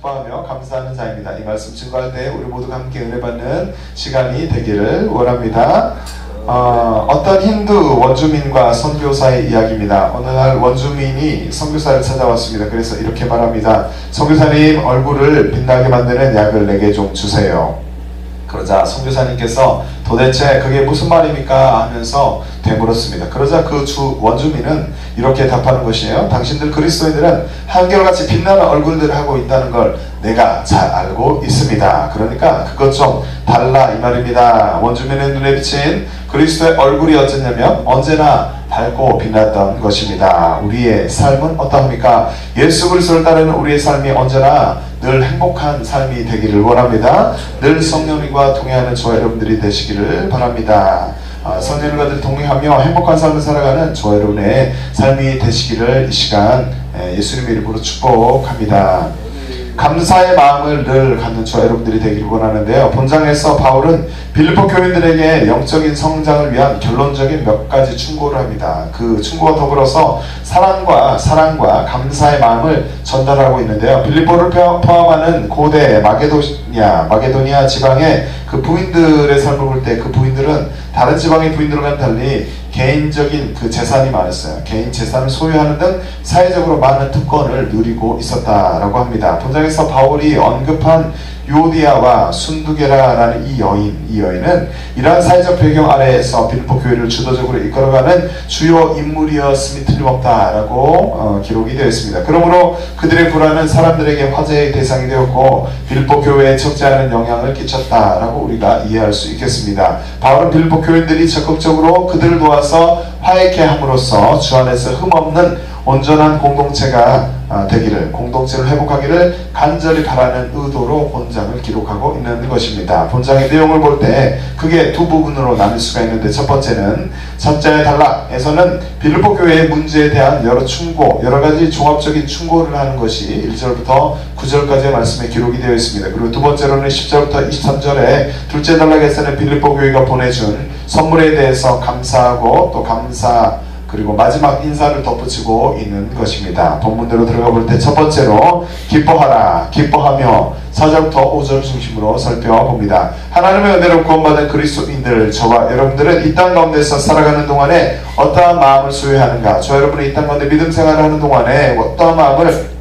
기뻐하며 감사하는 자입니다. 이 말씀 증거할 때 우리 모두가 함께 은혜 받는 시간이 되기를 원합니다. 어떤 힌두 원주민과 선교사의 이야기입니다. 어느 날 원주민이 선교사를 찾아왔습니다. 그래서 이렇게 말합니다. 선교사님, 얼굴을 빛나게 만드는 약을 내게 좀 주세요. 그러자 선교사님께서 도대체 그게 무슨 말입니까? 하면서 되물었습니다. 그러자 그 원주민은 이렇게 답하는 것이에요. 당신들 그리스도인들은 한결같이 빛나는 얼굴들을 하고 있다는 걸 내가 잘 알고 있습니다. 그러니까 그것 좀 달라 이 말입니다. 원주민의 눈에 비친 그리스도의 얼굴이 어쩌냐면 언제나 밝고 빛났던 것입니다. 우리의 삶은 어떠합니까? 예수 그리스도를 따르는 우리의 삶이 언제나 늘 행복한 삶이 되기를 원합니다. 늘 성령님과 동행하는 저와 여러분들이 되시기를 바랍니다. 성령님과 동행하며 행복한 삶을 살아가는 저와 여러분의 삶이 되시기를 이 시간 예수님의 이름으로 축복합니다. 감사의 마음을 늘 갖는 저와 여러분들이 되기를 원하는데요. 본장에서 바울은 빌립보 교인들에게 영적인 성장을 위한 결론적인 몇 가지 충고를 합니다. 그 충고와 더불어서 사랑과 감사의 마음을 전달하고 있는데요. 빌립보를 포함하는 고대 마게도니아 지방의 그 부인들의 삶을 볼 때 그 부인들은 다른 지방의 부인들과는 달리 개인적인 그 재산이 많았어요. 개인 재산을 소유하는 등 사회적으로 많은 특권을 누리고 있었다라고 합니다. 본장에서 바울이 언급한 유오디아와 순두게라라는 이 여인은 이러한 사회적 배경 아래에서 빌립보 교회를 주도적으로 이끌어가는 주요 인물이었음이 틀림없다라고 기록이 되어 있습니다. 그러므로 그들의 불화는 사람들에게 화제의 대상이 되었고 빌립보 교회에 적지 않은 영향을 끼쳤다라고 우리가 이해할 수 있겠습니다. 바울은 빌립보 교인들이 적극적으로 그들을 도와서 화해케 함으로써 주 안에서 흠없는 온전한 공동체가 되기를, 공동체를 회복하기를 간절히 바라는 의도로 본장을 기록하고 있는 것입니다. 본장의 내용을 볼 때 그게 두 부분으로 나눌 수가 있는데, 첫 번째는 첫째 단락에서는 빌립보 교회의 문제에 대한 여러 가지 종합적인 충고를 하는 것이 1절부터 9절까지의 말씀에 기록이 되어 있습니다. 그리고 두 번째로는 10절부터 23절에 둘째 단락에서는 빌립보 교회가 보내준 선물에 대해서 감사하고 또 그리고 마지막 인사를 덧붙이고 있는 것입니다. 본문대로 들어가 볼 때 첫 번째로 기뻐하며 4절부터 5절 중심으로 살펴봅니다. 하나님의 은혜로 구원받은 그리스도인들, 저와 여러분들은 이 땅 가운데서 살아가는 동안에 어떠한 마음을 소유하는가? 저와 여러분이 이 땅 가운데 믿음 생활을 하는 동안에 어떠한 마음을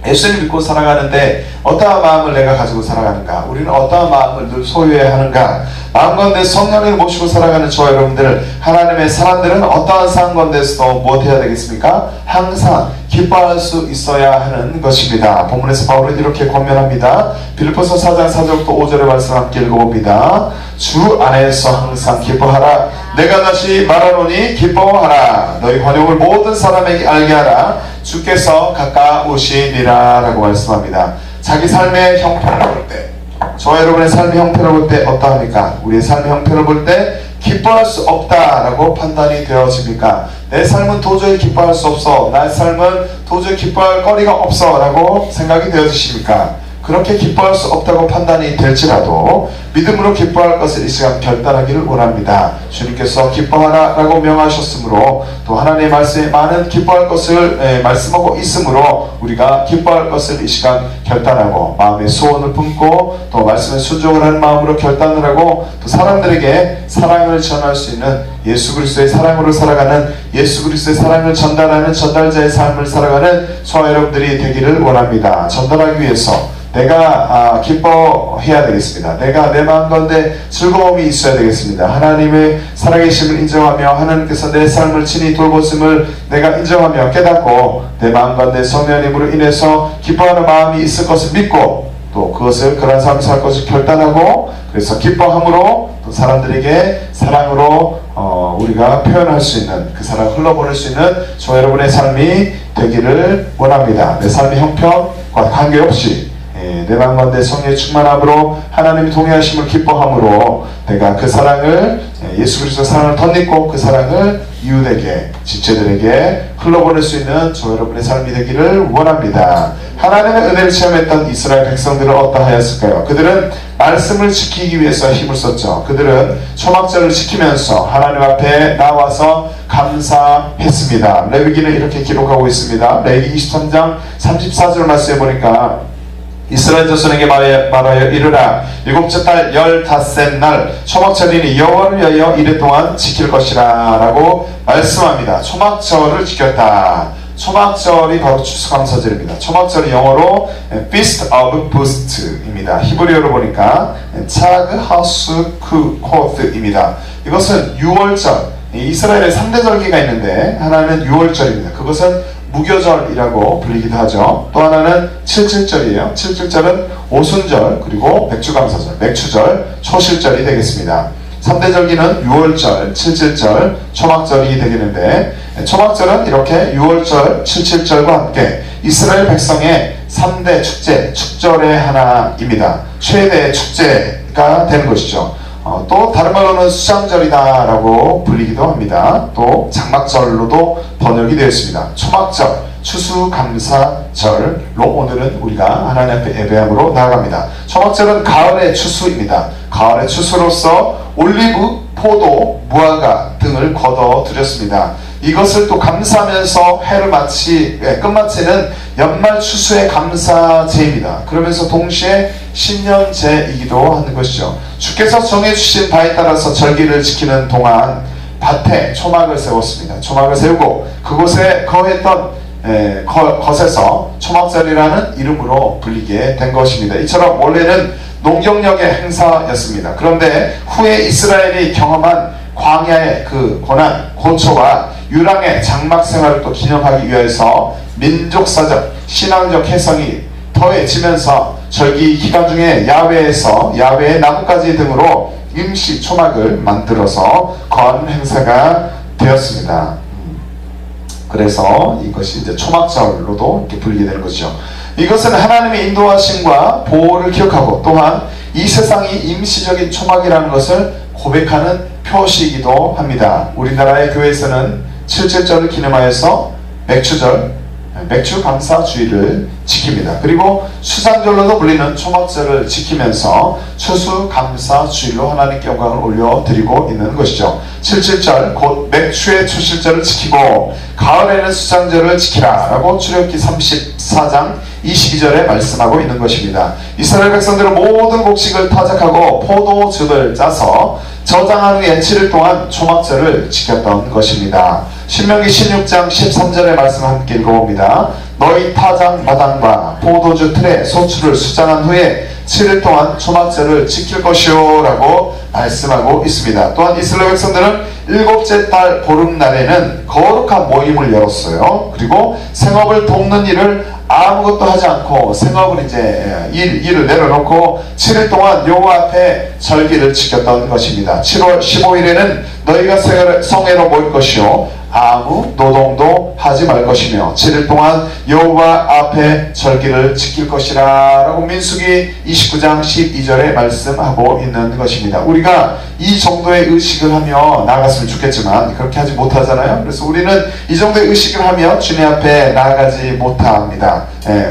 예수를 믿고 살아가는데 어떠한 마음을 내가 가지고 살아가는가? 우리는 어떠한 마음을 늘 소유해야 하는가? 마음 가운데 성령을 모시고 살아가는 저와 여러분들, 하나님의 사람들은 어떠한 상황 가운데서도 무엇해야 되겠습니까? 항상 기뻐할 수 있어야 하는 것입니다. 본문에서 바울은 이렇게 권면합니다. 빌립보서 4장 4절부터 5절의 말씀 함께 읽어봅니다. 주 안에서 항상 기뻐하라. 내가 다시 말하노니 기뻐하라. 너희 관용을 모든 사람에게 알게 하라. 주께서 가까우시니라 라고 말씀합니다. 자기 삶의 형편을 볼 때, 저와 여러분의 삶의 형편을 볼 때 어떠합니까? 우리의 삶의 형편을 볼 때 기뻐할 수 없다라고 판단이 되어집니까? 내 삶은 도저히 기뻐할 수 없어, 나의 삶은 도저히 기뻐할 거리가 없어 라고 생각이 되어지십니까? 그렇게 기뻐할 수 없다고 판단이 될지라도 믿음으로 기뻐할 것을 이 시간 결단하기를 원합니다. 주님께서 기뻐하라 라고 명하셨으므로, 또 하나님의 말씀에 많은 기뻐할 것을 말씀하고 있으므로 우리가 기뻐할 것을 이 시간 결단하고 마음의 소원을 품고 또 말씀에 순종을 하는 마음으로 결단을 하고, 또 사람들에게 사랑을 전할 수 있는 예수 그리스도의 사랑으로 살아가는, 예수 그리스도의 사랑을 전달하는 전달자의 삶을 살아가는 저와 여러분들이 되기를 원합니다. 전달하기 위해서 내가 기뻐해야 되겠습니다. 내가 내 마음 가운데 즐거움이 있어야 되겠습니다. 하나님의 살아계심을 인정하며 하나님께서 내 삶을 친히 돌보심을 내가 인정하며 깨닫고 내 마음 가운데 성령의 힘으로 인해서 기뻐하는 마음이 있을 것을 믿고, 또 그것을 그런 삶을 살 것을 결단하고, 그래서 기뻐함으로 또 사람들에게 사랑으로 우리가 표현할 수 있는, 그 사랑을 흘러보낼 수 있는 저 여러분의 삶이 되기를 원합니다. 내 삶의 형편과 관계없이 내 마음 가운데 성령의 충만함으로 하나님이 동행하심을 기뻐함으로 내가 그 사랑을, 예수 그리스도의 사랑을 덧입고 그 사랑을 이웃에게, 지체들에게 흘러보낼 수 있는 저 여러분의 삶이 되기를 원합니다. 하나님의 은혜를 체험했던 이스라엘 백성들은 어떠하였을까요? 그들은 말씀을 지키기 위해서 힘을 썼죠. 그들은 초막절을 지키면서 하나님 앞에 나와서 감사했습니다. 레위기는 이렇게 기록하고 있습니다. 레위기 23장 34절 말씀해 보니까 이스라엘 자손에게 말하여 이르라. 일곱째 달 15셋 날 초막절이니 여호와를 위하여 이래 동안 지킬 것이라 라고 말씀합니다. 초막절을 지켰다. 초막절이 바로 추수감사절입니다. 초막절이 영어로 Feast of Boost입니다. 히브리어로 보니까 차그 하스 쿠코트입니다. 이것은 6월절, 이스라엘의 3대 절기가 있는데 하나는 6월절입니다. 그것은 무교절이라고 불리기도 하죠. 또 하나는 77절이에요. 77절은 오순절, 그리고 백주감사절, 맥추절, 초실절이 되겠습니다. 3대 절기는 6월절, 77절, 초막절이 되겠는데, 초막절은 이렇게 6월절, 77절과 함께 이스라엘 백성의 3대 축제, 축절의 하나입니다. 최대의 축제가 되는 것이죠. 또 다른 말로는 수장절이다 라고 불리기도 합니다. 또 장막절로도 번역이 되어 있습니다. 초막절, 추수감사절로 오늘은 우리가 하나님 앞에 예배함으로 나아갑니다. 초막절은 가을의 추수입니다. 가을의 추수로서 올리브, 포도, 무화과 등을 거둬들였습니다. 이것을 또 감사하면서 해를 끝마치는 연말 추수의 감사제입니다. 그러면서 동시에 신년제이기도 하는 것이죠. 주께서 정해주신 바에 따라서 절기를 지키는 동안 밭에 초막을 세웠습니다. 초막을 세우고 그곳에 거했던 것에서 초막절이라는 이름으로 불리게 된 것입니다. 이처럼 원래는 농경력의 행사였습니다. 그런데 후에 이스라엘이 경험한 광야의 그 고난, 고초와 유랑의 장막 생활을 또 기념하기 위해서 민족사적, 신앙적 해석이 더해지면서 절기 기간 중에 야외의 나뭇가지 등으로 임시 초막을 만들어서 거하는 행사가 되었습니다. 그래서 이것이 이제 초막절로도 이렇게 불리게 되는 것이죠. 이것은 하나님의 인도하심과 보호를 기억하고 또한 이 세상이 임시적인 초막이라는 것을 고백하는 표시이기도 합니다. 우리나라의 교회에서는 77절을 기념하여서 맥추감사주의를 지킵니다. 그리고 수장절로도 불리는 초막절을 지키면서 추수감사주일로 하나님께 영광을 올려드리고 있는 것이죠. 77절 곧 맥추의 초실절을 지키고 가을에는 수장절을 지키라 라고 출애굽기 34장 22절에 말씀하고 있는 것입니다. 이스라엘 백성들은 모든 곡식을 타작하고 포도즙을 짜서 저장한 후에 7일 동안 초막절을 지켰던 것입니다. 신명기 16장 13절의 말씀 함께 읽어봅니다. 너희 타작 마당과 포도주 틀에 소출을 수장한 후에 7일 동안 초막절을 지킬 것이요 라고 말씀하고 있습니다. 또한 이스라엘 백성들은 일곱째 달 보름날에는 거룩한 모임을 열었어요. 그리고 생업을 돕는 일을 아무것도 하지 않고 생업을 이제 일을 내려놓고 7일 동안 여호와 앞에 절기를 지켰던 것입니다. 7월 15일에는 너희가 성회로 모일 것이요 아무 노동도 하지 말 것이며 7일 동안 여호와 앞에 절기를 지킬 것이라 라고 민수기 29장 12절에 말씀하고 있는 것입니다. 우리가 이 정도의 의식을 하며 나아갔으면 좋겠지만 그렇게 하지 못하잖아요. 그래서 우리는 이 정도의 의식을 하며 주님 앞에 나아가지 못합니다.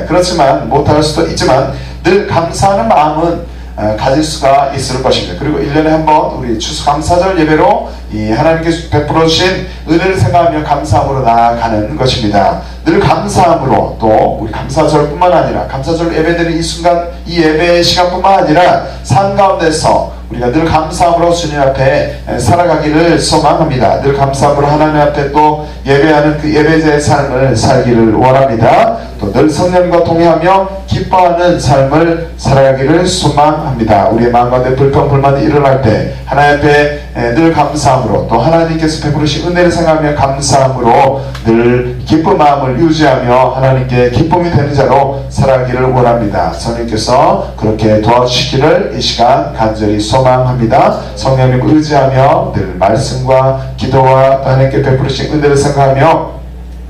그렇지만 못할 수도 있지만 늘 감사하는 마음은 가질 수가 있을 것입니다. 그리고 1년에 한 번 우리 추수감사절 예배로 이 하나님께서 베풀어 주신 은혜를 생각하며 감사함으로 나아가는 것입니다. 늘 감사함으로 또 우리 감사절뿐만 아니라 감사절 예배드리는 이 순간 이 예배의 시간뿐만 아니라 삶 가운데서 우리가 늘 감사함으로 주님 앞에 살아가기를 소망합니다. 늘 감사함으로 하나님 앞에 또 예배하는 그 예배자의 삶을 살기를 원합니다. 또 늘 성령과 동행하며 기뻐하는 삶을 살아가기를 소망합니다. 우리의 마음 가운데 불평 불만이 일어날 때 하나님 앞에 늘 감사함으로 또 하나님께서 베푸르신 은혜를 생각하며 감사함으로 늘 기쁜 마음을 유지하며 하나님께 기쁨이 되는 자로 살아가기를 원합니다. 성령께서 그렇게 도와주시기를 이 시간 간절히 소망합니다. 성령님을 의지하며 늘 말씀과 기도와 하나님께 베푸르신 은혜를 생각하며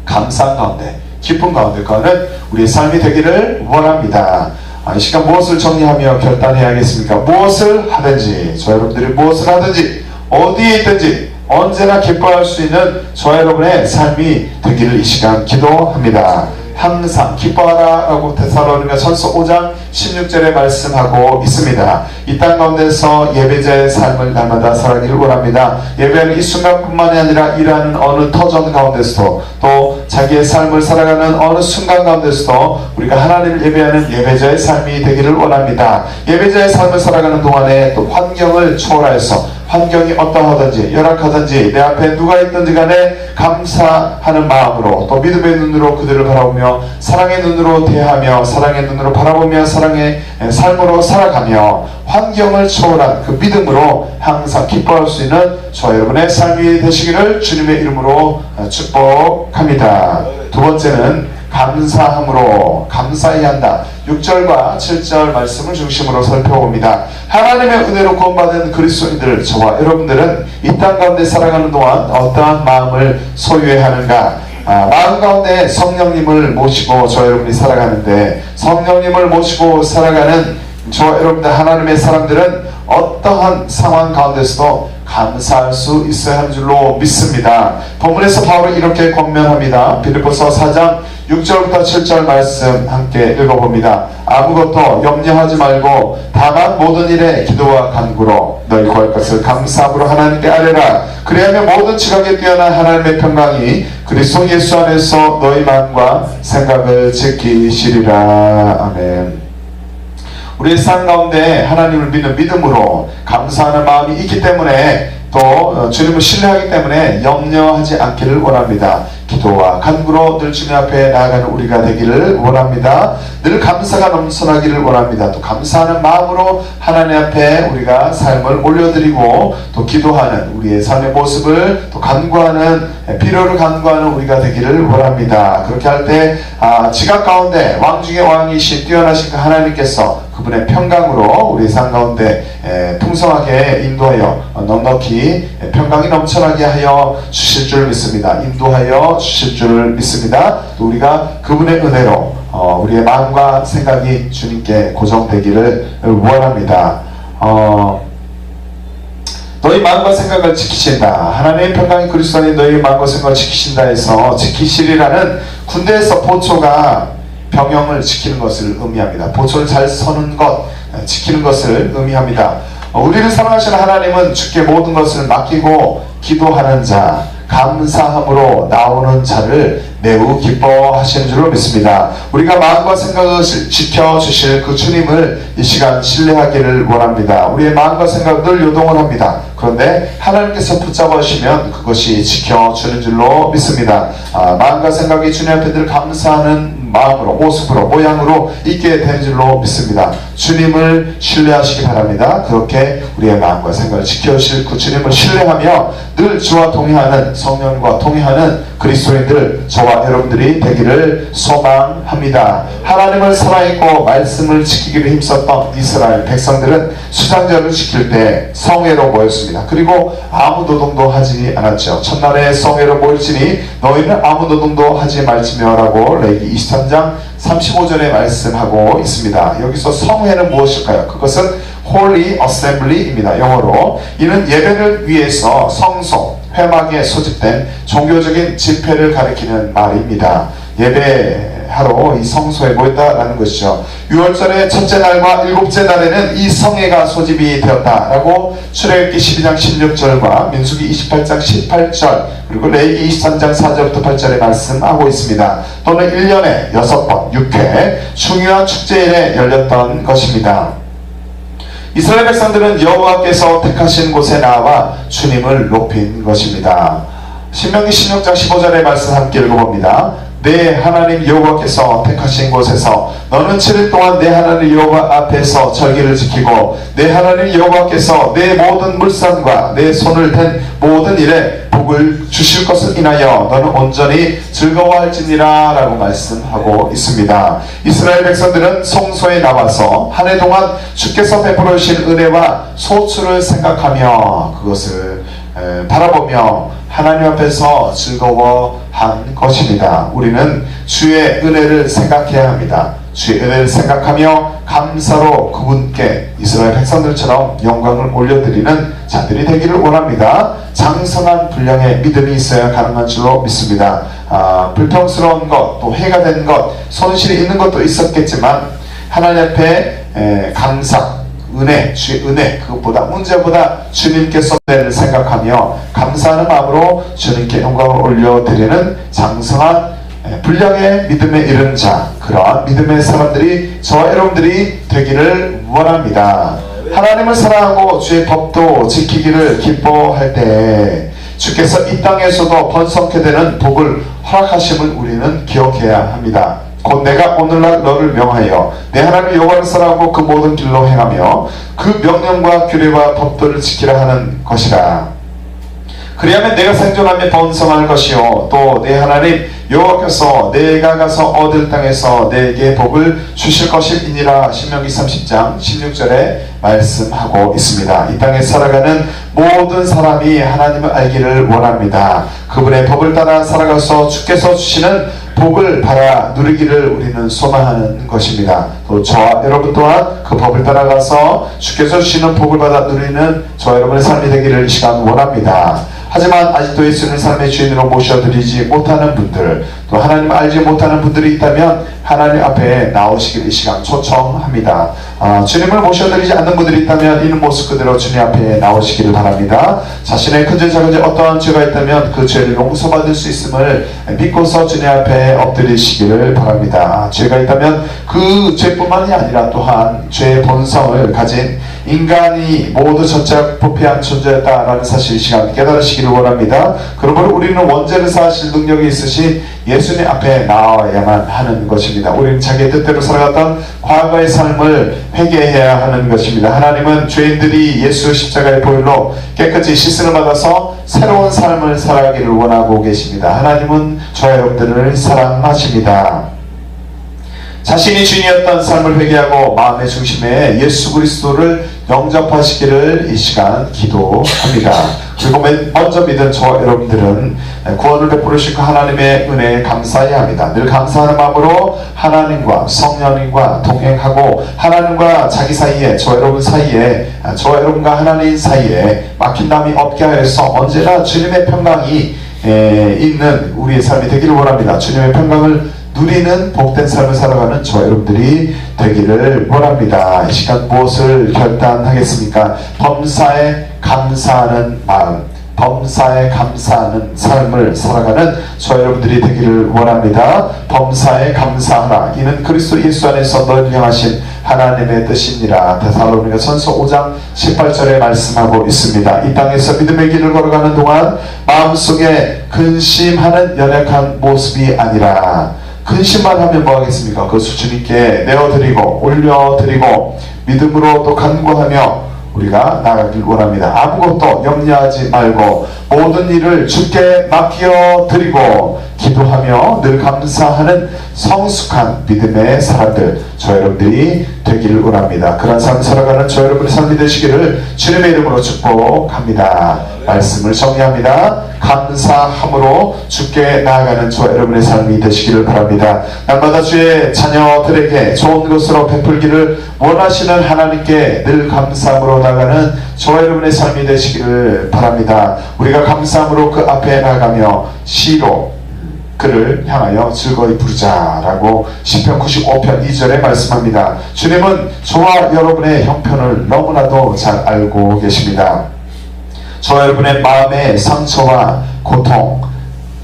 감사한 가운데 기쁨 가운데 가는 우리의 삶이 되기를 원합니다. 이 시간 무엇을 정리하며 결단해야겠습니까? 무엇을 하든지 저 여러분들이 무엇을 하든지 어디에 있든지 언제나 기뻐할 수 있는 저와 여러분의 삶이 되기를 이 시간 기도합니다. 항상 기뻐하라 라고 데살로니가 전서 5장 16절에 말씀하고 있습니다. 이 땅 가운데서 예배자의 삶을 날마다 살아가기를 원합니다. 예배하는 이 순간뿐만이 아니라 일하는 어느 터전 가운데서도 또 자기의 삶을 살아가는 어느 순간 가운데서도 우리가 하나님을 예배하는 예배자의 삶이 되기를 원합니다. 예배자의 삶을 살아가는 동안에 또 환경을 초월하여서 환경이 어떠하든지 열악하든지 내 앞에 누가 있든지 간에 감사하는 마음으로 또 믿음의 눈으로 그들을 바라보며 사랑의 눈으로 대하며 사랑의 눈으로 바라보며 사랑의 삶으로 살아가며 환경을 초월한 그 믿음으로 항상 기뻐할 수 있는 저와 여러분의 삶이 되시기를 주님의 이름으로 축복합니다. 두 번째는 감사함으로 감사해야 한다. 6절과 7절 말씀을 중심으로 살펴봅니다. 하나님의 은혜로 구원받은 그리스도인들 저와 여러분들은 이 땅 가운데 살아가는 동안 어떠한 마음을 소유해야 하는가? 마음 가운데 성령님을 모시고 저와 여러분이 살아가는데 성령님을 모시고 살아가는 저와 여러분들 하나님의 사람들은 어떠한 상황 가운데서도 감사할 수 있어야 하는 줄로 믿습니다. 본문에서 바울은 이렇게 권면합니다. 빌립보서 4장 6절부터 7절 말씀 함께 읽어봅니다. 아무것도 염려하지 말고 다만 모든 일에 기도와 간구로 너희 구할 것을 감사함으로 하나님께 아뢰라. 그리하면 모든 지각에 뛰어난 하나님의 평강이 그리스도 예수 안에서 너희 마음과 생각을 지키시리라. 아멘. 우리의 삶 가운데 하나님을 믿는 믿음으로 감사하는 마음이 있기 때문에 또 주님을 신뢰하기 때문에 염려하지 않기를 원합니다. 기도와 간구로 늘 주님 앞에 나아가는 우리가 되기를 원합니다. 늘 감사가 넘쳐나기를 원합니다. 또 감사하는 마음으로 하나님 앞에 우리가 삶을 올려드리고 또 기도하는 우리의 삶의 모습을 또 간구하는 필요를 간구하는 우리가 되기를 원합니다. 그렇게 할 때 지각 가운데 왕 중의 왕이신 뛰어나신 그 하나님께서 그분의 평강으로 우리 삶 가운데 풍성하게 인도하여 넉넉히 평강이 넘쳐나게 하여 주실 줄 믿습니다. 인도하여 주실 줄 믿습니다. 또 우리가 그분의 은혜로 우리의 마음과 생각이 주님께 고정되기를 원합니다. 너희 마음과 생각을 지키신다. 하나님의 평강이 그리스도 안에 너희 마음과 생각을 지키신다 해서 지키시리라는 군대에서 보초가 병영을 지키는 것을 의미합니다. 보초를 잘 서는 것, 지키는 것을 의미합니다. 우리를 사랑하시는 하나님은 주께 모든 것을 맡기고 기도하는 자, 감사함으로 나오는 자를 매우 기뻐하시는 줄로 믿습니다. 우리가 마음과 생각을 지켜주실 그 주님을 이 시간 신뢰하기를 원합니다. 우리의 마음과 생각을 늘 요동을 합니다. 그런데 하나님께서 붙잡아 주시면 그것이 지켜주는 줄로 믿습니다. 마음과 생각이 주님 앞에 늘 감사하는 마음으로, 모습으로, 모양으로 있게 되는 줄로 믿습니다. 주님을 신뢰하시기 바랍니다. 그렇게 우리의 마음과 생각을 지켜주실 그 주님을 신뢰하며 늘 주와 동행하는, 성령과 동행하는 그리스도인들 저와 여러분들이 되기를 소망합니다. 하나님을 살아있고 말씀을 지키기를 힘썼던 이스라엘 백성들은 수장절을 지킬 때 성회로 모였습니다. 그리고 아무 노동도 하지 않았죠. 첫날에 성회로 모일지니 너희는 아무 노동도 하지 말지며 라고 레위기 23장 35절에 말씀하고 있습니다. 여기서 성회는 무엇일까요? 그것은 Holy Assembly입니다. 영어로 이는 예배를 위해서 성소, 회막에 소집된 종교적인 집회를 가리키는 말입니다. 예배하러 이 성소에 모였다라는 것이죠. 6월절의 첫째 날과 일곱째 날에는 이 성회가 소집이 되었다라고 출애굽기 12장 16절과 민수기 28장 18절 그리고 레위기 23장 4절부터 8절에 말씀하고 있습니다. 또는 1년에 6번 6회 중요한 축제일에 열렸던 것입니다. 이스라엘 백성들은 여호와께서 택하신 곳에 나와 주님을 높인 것입니다. 신명기 16장 15절의 말씀 함께 읽어봅니다. 내 하나님 여호와께서 택하신 곳에서 너는 7일 동안 내 하나님 여호와 앞에서 절기를 지키고 내 하나님 여호와께서 내 모든 물산과 내 손을 댄 모든 일에 복을 주실 것을 인하여 너는 온전히 즐거워할지니라 라고 말씀하고 있습니다. 이스라엘 백성들은 성소에 나와서 한 해 동안 주께서 베풀어 주신 은혜와 소출을 생각하며 그것을 바라보며 하나님 앞에서 즐거워한 것입니다. 우리는 주의 은혜를 생각해야 합니다. 주의 은혜를 생각하며 감사로 그분께 이스라엘 백성들처럼 영광을 올려드리는 자들이 되기를 원합니다. 장성한 분량의 믿음이 있어야 가능한 줄로 믿습니다. 불평스러운 것, 또 해가 된 것, 손실이 있는 것도 있었겠지만 하나님 앞에 감사, 은혜, 주의 은혜, 그것보다 문제보다 주님께서 은혜를 생각하며 감사하는 마음으로 주님께 영광을 올려드리는 장성한 분량의 믿음에 이른 자, 그러한 믿음의 사람들이 저와 여러분들이 되기를 원합니다. 하나님을 사랑하고 주의 법도 지키기를 기뻐할 때 주께서 이 땅에서도 번성케 되는 복을 허락하심을 우리는 기억해야 합니다. 곧 내가 오늘날 너를 명하여 내 하나님 여호와를 사랑하고 그 모든 길로 행하며 그 명령과 규례와 법도를 지키라 하는 것이라. 그리하면 내가 생존하며 번성할 것이요 또 내 하나님 여호와께서 내가 가서 얻을 땅에서 내게 복을 주실 것이니라. 신명기 30장 16절에 말씀하고 있습니다. 이 땅에 살아가는 모든 사람이 하나님을 알기를 원합니다. 그분의 법을 따라 살아가서 주께서 주시는 복을 받아 누리기를 우리는 소망하는 것입니다. 또 저와 여러분 또한 그 법을 따라가서 주께서 주시는 복을 받아 누리는 저와 여러분의 삶이 되기를 이 시간 원합니다. 하지만 아직도 예수님을 삶의 주인으로 모셔드리지 못하는 분들, 또 하나님을 알지 못하는 분들이 있다면 하나님 앞에 나오시길 이 시간 초청합니다. 주님을 모셔드리지 않는 분들이 있다면 이는 모습 그대로 주님 앞에 나오시기를 바랍니다. 자신의 큰죄 작은죄 어떠한 죄가 있다면 그 죄를 용서받을 수 있음을 믿고서 주님 앞에 엎드리시기를 바랍니다. 죄가 있다면 그 죄뿐만이 아니라 또한 죄의 본성을 가진 인간이 모두 전적 부패한 존재였다라는 사실 이 시간 깨달으시기를 원합니다. 그러므로 우리는 원죄를 사하실 능력이 있으신 예수님 앞에 나와야만 하는 것입니다. 우리는 자기의 뜻대로 살아갔던 과거의 삶을 회개해야 하는 것입니다. 하나님은 죄인들이 예수 십자가의 보혈로 깨끗이 씻음을 받아서 새로운 삶을 살아가기를 원하고 계십니다. 하나님은 저와 여러분들을 사랑하십니다. 자신이 주인이었던 삶을 회개하고 마음의 중심에 예수 그리스도를 영접하시기를 이 시간 기도합니다. 그리고 먼저 믿은 저와 여러분들은 구원을 베푸시고 하나님의 은혜에 감사해야 합니다. 늘 감사하는 마음으로 하나님과 성령님과 동행하고 하나님과 자기 사이에, 저와 여러분 사이에, 저와 여러분과 하나님 사이에 막힌담이 없게 하여서 언제나 주님의 평강이 있는 우리의 삶이 되기를 원합니다. 주님의 평강을 누리는 복된 삶을 살아가는 저 여러분들이 되기를 원합니다. 이 시간 무엇을 결단하겠습니까? 범사에 감사하는 마음, 범사에 감사하는 삶을 살아가는 저 여러분들이 되기를 원합니다. 범사에 감사하라. 이는 그리스도 예수 안에서 너희를 향하신 하나님의 뜻이니라. 데살로니가 전서 5장 18절에 말씀하고 있습니다. 이 땅에서 믿음의 길을 걸어가는 동안 마음속에 근심하는 연약한 모습이 아니라, 근심만 하면 뭐하겠습니까? 그것을 주님께 내어드리고 올려드리고 믿음으로 또 간구하며 우리가 나가길 원합니다. 아무것도 염려하지 말고 모든 일을 주께 맡겨드리고 기도하며 늘 감사하는 성숙한 믿음의 사람들, 저 여러분들이 되기를 원합니다. 그런 삶을 살아가는 저 여러분의 삶이 되시기를 주님의 이름으로 축복합니다. 말씀을 정리합니다. 감사함으로 주께 나아가는 저 여러분의 삶이 되시기를 바랍니다. 날마다 주의 자녀들에게 좋은 것으로 베풀기를 원하시는 하나님께 늘 감사함으로 나아가는 저 여러분의 삶이 되시기를 바랍니다. 우리가 감사함으로 그 앞에 나가며 시로 그를 향하여 즐거이 부르자라고 시편 95편 2절에 말씀합니다. 주님은 저와 여러분의 형편을 너무나도 잘 알고 계십니다. 저와 여러분의 마음의 상처와 고통,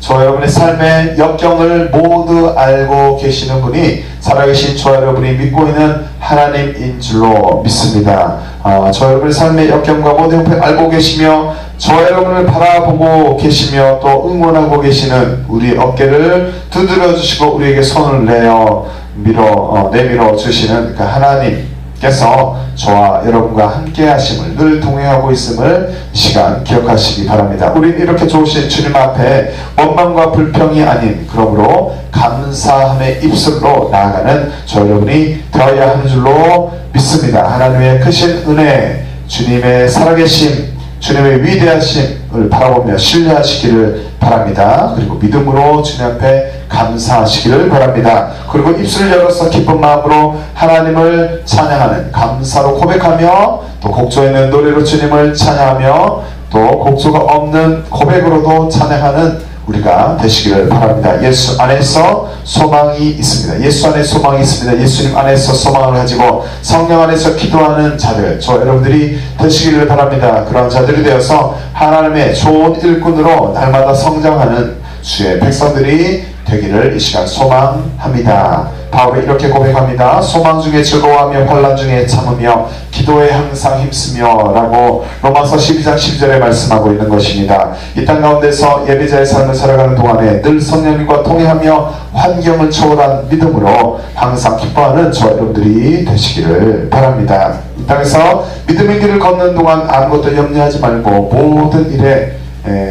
저와 여러분의 삶의 역경을 모두 알고 계시는 분이 살아계신 저와 여러분이 믿고 있는 하나님인 줄로 믿습니다. 저와 여러분의 삶의 역경과 모든 형편을 알고 계시며 저와 여러분을 바라보고 계시며 또 응원하고 계시는 우리 어깨를 두드려 주시고 우리에게 손을 내밀어 주시는 그 하나님께서 저와 여러분과 함께 하심을, 늘 동행하고 있음을 이 시간 기억하시기 바랍니다. 우린 이렇게 좋으신 주님 앞에 원망과 불평이 아닌, 그러므로 감사함의 입술로 나아가는 저 여러분이 되어야 하는 줄로 믿습니다. 하나님의 크신 은혜, 주님의 살아계심, 주님의 위대하심을 바라보며 신뢰하시기를 바랍니다. 그리고 믿음으로 주님 앞에 감사하시기를 바랍니다. 그리고 입술을 열어서 기쁜 마음으로 하나님을 찬양하는, 감사로 고백하며 또 곡조 있는 노래로 주님을 찬양하며 또 곡조가 없는 고백으로도 찬양하는 우리가 되시기를 바랍니다. 예수 안에서 소망이 있습니다. 예수 안에 소망이 있습니다. 예수님 안에서 소망을 가지고 성령 안에서 기도하는 자들, 저 여러분들이 되시기를 바랍니다. 그런 자들이 되어서 하나님의 좋은 일꾼으로 날마다 성장하는 주의 백성들이 되기를 이 시간 소망합니다. 바울이 이렇게 고백합니다. 소망 중에 즐거워하며 환난 중에 참으며 기도에 항상 힘쓰며 라고 로마서 12장 10절에 말씀하고 있는 것입니다. 이 땅 가운데서 예배자의 삶을 살아가는 동안에 늘 성령님과 통회하며 환경을 초월한 믿음으로 항상 기뻐하는 저 여러분들이 되시기를 바랍니다. 이 땅에서 믿음의 길을 걷는 동안 아무것도 염려하지 말고 모든 일에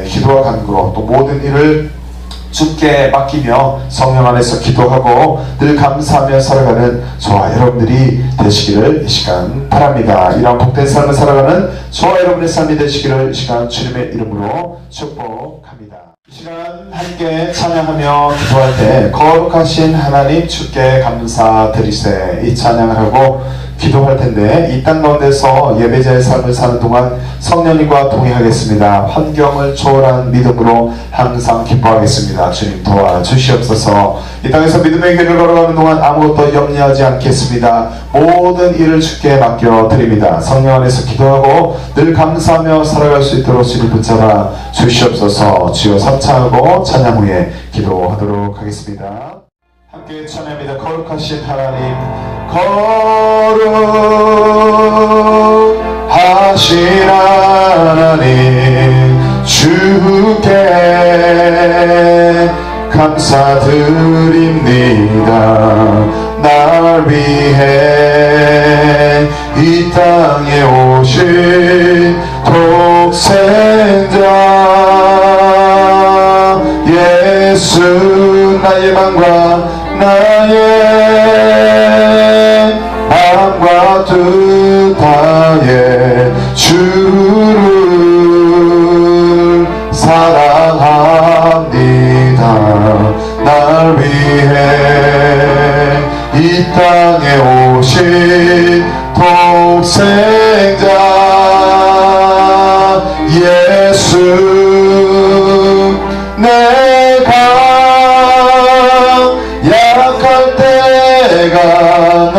기도와 간구로 또 모든 일을 주께 맡기며 성령 안에서 기도하고 늘 감사하며 살아가는 저와 여러분들이 되시기를 이 시간 바랍니다. 이런 복된 삶을 살아가는 저와 여러분의 삶이 되시기를 이 시간 주님의 이름으로 축복합니다. 이 시간 함께 찬양하며 기도할 때 거룩하신 하나님 주께 감사드리세 이 찬양을 하고 기도할 텐데 이 땅 가운데서 예배자의 삶을 사는 동안 성령님과 동의하겠습니다. 환경을 초월한 믿음으로 항상 기뻐하겠습니다. 주님 도와주시옵소서. 이 땅에서 믿음의 길을 걸어가는 동안 아무것도 염려하지 않겠습니다. 모든 일을 주께 맡겨드립니다. 성령 안에서 기도하고 늘 감사하며 살아갈 수 있도록 주님 붙잡아 주시옵소서. 주여 삼창하고 찬양 후에 기도하도록 하겠습니다. 함께 찬양합니다. 거룩하신 하나님, 거룩하신 하나님 주께 감사드립니다. 날 위해 이 땅에 오신 독생자 예수 나의 맘과 나의 마음과 뜻 다해 주를 사랑합니다. 날 위해 이 땅에 오신 독생자 예수 내가 약할 때가 나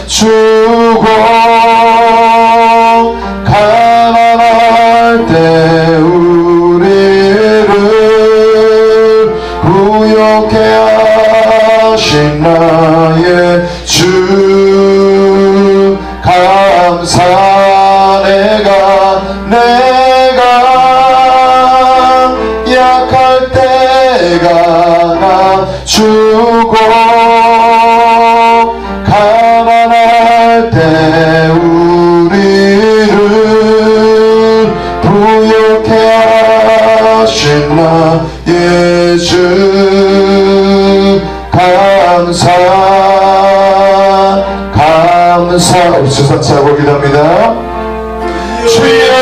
주고 가난할 때 우리를 부욕해 하신 나의 주 감사 내가 약할 때가 나 주고 가난할 때 우리를 부욕해 하신 나의 주 감사 우리 주사차고 기도합니다. 주여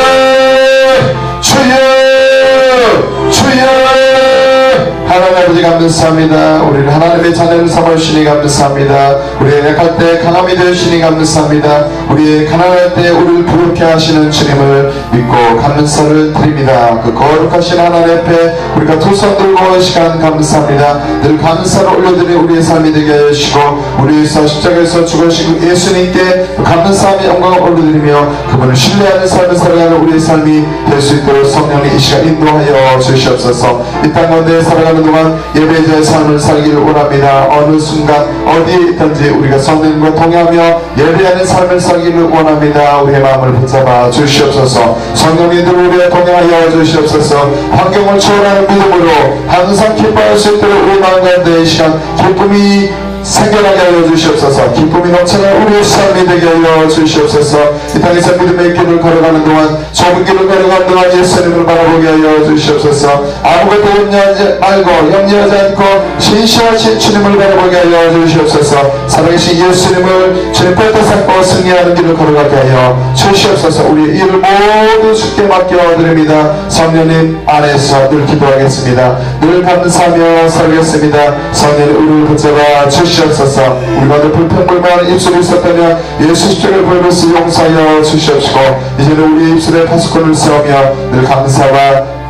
하나님 아버지 감사합니다. 우리를 하나님의 자녀를 삼아주시니 감사합니다. 우리의 약할 때 강함이 되시니 감사합니다. 우리의 가난할 때 우리를 부욕해 하시는 주님을 믿고 감사를 드립니다. 그 거룩하신 하나님 앞에 우리가 두 손 들고 이 시간 감사합니다. 늘 감사를 올려드리는 우리의 삶이 되게 하시고 우리에서 십자가에서 죽으신 예수님께 감사함의 영광을 올려드리며 그분을 신뢰하는 삶을 살아가는 우리의 삶이 될 수 있도록 성령이 이 시간 인도하여 주시옵소서. 이 땅 가운데 살아가는 동안 예배자의 삶을 살기를 원합니다. 어느 순간 어디에 있든지 우리가 성령님과 동행하며 예배하는 삶을 살기를 원합니다. 우리의 마음을 붙잡아 주시옵소서. 성령님들 우리와 동행하여 주시옵소서. 환경을 초월하는 믿음으로 항상 기뻐할 수 있도록 우리 마음 가운데 이 시간 기쁨이 생겨나게 하여 주시옵소서. 기쁨이 넘쳐나는 우리의 삶이 되게 하여 주시옵소서. 이 땅에서 믿음의 길을 걸어가는 동안 좁은 길을 걸어가는 동안 예수님을 바라보게 하여 주시옵소서. 아무것도 염려하지 말고 염려하지 않고 신실하신 주님을 바라보게 하여 주시옵소서. 살아계신 예수님을 주님 뼈대 삼고 승리하는 길을 걸어가게 하여 주시옵소서. 우리의 일을 모두 주께 맡겨드립니다. 성령님 안에서 늘 기도하겠습니다. 늘 감사하며 살겠습니다. 성령님 우리를 붙잡아 주시옵소서. 주시옵소서. 우리가 높은 평물만 입술이 있었다면 예수 십자가를 벌거스 용서하여 주시옵시고 이제는 우리 입술에 파수꾼을 세우며 늘 감사와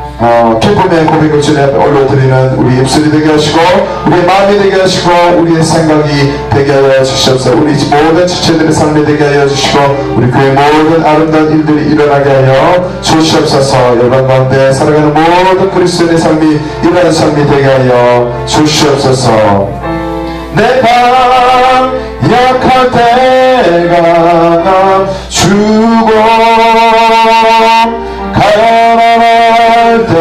기쁨의 고백을 주님 앞에 올려드리는 우리 입술이 되게 하시고 우리의 마음이 되게 하시고 우리의 생각이 되게 하여 주시옵소서. 우리 모든 지체들의 삶이 되게 하여 주시고 우리 교회 모든 아름다운 일들이 일어나게 하여 주시옵소서. 열방 가운데 살아가는 모든 그리스도인의 삶이 일어나는 삶이 되게 하여 주시옵소서. 내 방 약할 때가 주고 가난할 때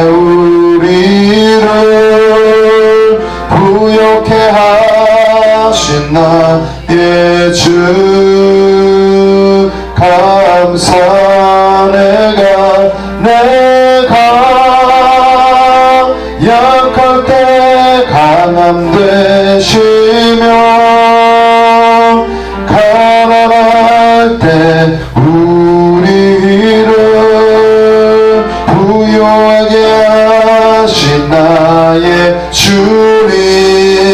우리를 부욕해 하신 나의 주 감사. 내가 약할 때 강함 되시며 가난할 때 우리를 부요하게 하신 나의 주님